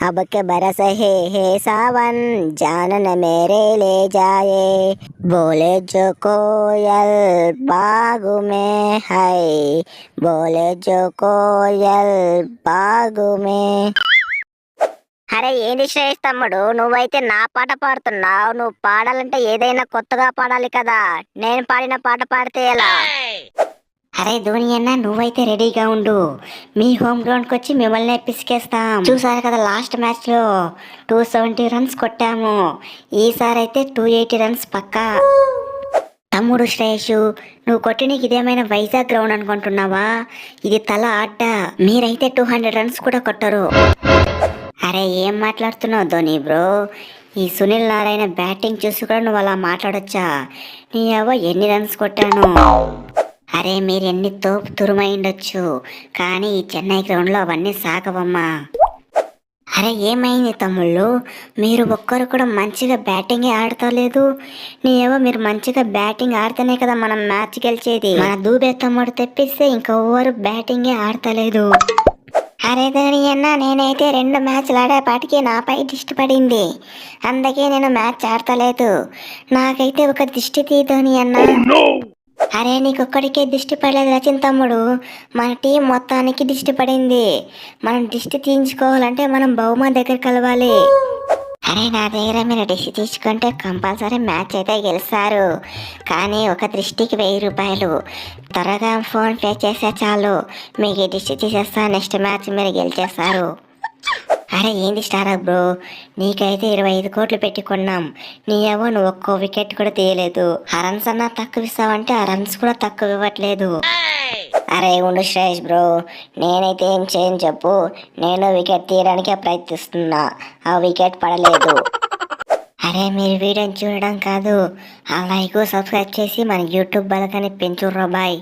अब के बरस है सावन जानन मेरे ले जाए बोले जो कोयल बाग में है बोले जो कोयल बाग में అరే ఏంది శ్రేయస్ తమ్ముడు, నువ్వైతే నా పాట పాడుతున్నావు. నువ్వు పాడాలంటే ఏదైనా కొత్తగా పాడాలి కదా. నేను పాడిన పాట పాడితే ఎలా? అరే ధోని అన్న, నువ్వైతే రెడీగా ఉండు. మీ హోమ్ గ్రౌండ్కి వచ్చి మిమ్మల్ని పిసికేస్తాం. చూసారు కదా లాస్ట్ మ్యాచ్లో 270 రన్స్ కొట్టాము. ఈసారి అయితే 280 రన్స్ పక్కా. తమ్ముడు శ్రేయషు, నువ్వు కొట్టినకి ఇదేమైనా వైజాగ్ గ్రౌండ్ అనుకుంటున్నావా? ఇది తల ఆట. మీరైతే 200 రన్స్ కూడా కొట్టరు. అరే ఏం మాట్లాడుతున్నావు ధోని బ్రో? ఈ సునీల్ నారాయణ బ్యాటింగ్ చూసి కూడా నువ్వు అలా మాట్లాడొచ్చా? నీ అవ్వ ఎన్ని రన్స్ కొట్టాను. అరే మీరు ఎన్ని తోపు తురుమై ఉండొచ్చు, కానీ ఈ చెన్నై గ్రౌండ్లో అవన్నీ సాగవమ్మా. అరే ఏమైంది తమ్ముళ్ళు, మీరు ఒక్కరు కూడా మంచిగా బ్యాటింగే ఆడతలేదు. మీరు మంచిగా బ్యాటింగ్ ఆడితేనే కదా మనం మ్యాచ్ గెలిచేది. మన దూబే తమ్ముడు తెప్పిస్తే ఇంకెవ్వరు బ్యాటింగే ఆడతలేదు. అరే ధోని అన్న, నేనైతే 2 మ్యాచ్లు ఆడేపాటికి నాపై దిష్టి పడింది. అందుకే నేను మ్యాచ్ ఆడతలేదు. నాకైతే ఒక దిష్టి తీ ధోని అన్న. అరే నీకొక్కడికే దిష్టి పడలేదు రచిన్ తమ్ముడు, మన టీం మొత్తానికి దిష్టి పడింది. మనం దిష్టి తీయించుకోవాలంటే మనం బహుమా దగ్గర కలవాలి. అరే నా దగ్గర మీరు దిష్టి తీసుకుంటే కంపల్సరీ మ్యాచ్ అయితే గెలుస్తారు. కానీ ఒక దృష్టికి 1000 రూపాయలు. త్వరగా ఫోన్ పే చేస్తే చాలు, మీకు దిష్టి తీసేస్తా. నెక్స్ట్ మ్యాచ్ మీరు గెలిచేస్తారు. అరే ఏంది స్టారా బ్రో, నీకైతే 25 కోట్లు పెట్టి కొన్నాం. నీ ఏవో నువ్వు ఒక్కో వికెట్ కూడా తీయలేదు. ఆ రన్స్ అన్నా తక్కువ ఇస్తావంటే ఆ రన్స్ కూడా తక్కువ ఇవ్వట్లేదు. అరే ఉండు శ్రేయస్ బ్రో, నేనైతే ఏం చేయను చెప్పు. నేను వికెట్ తీయడానికే ప్రయత్నిస్తున్నా, ఆ వికెట్ పడలేదు. అరే మీరు వీడియోని చూడడం కాదు, ఆ లైక్ సబ్స్క్రైబ్ చేసి మన యూట్యూబ్ బలకని పెంచుర్రా బాయ్.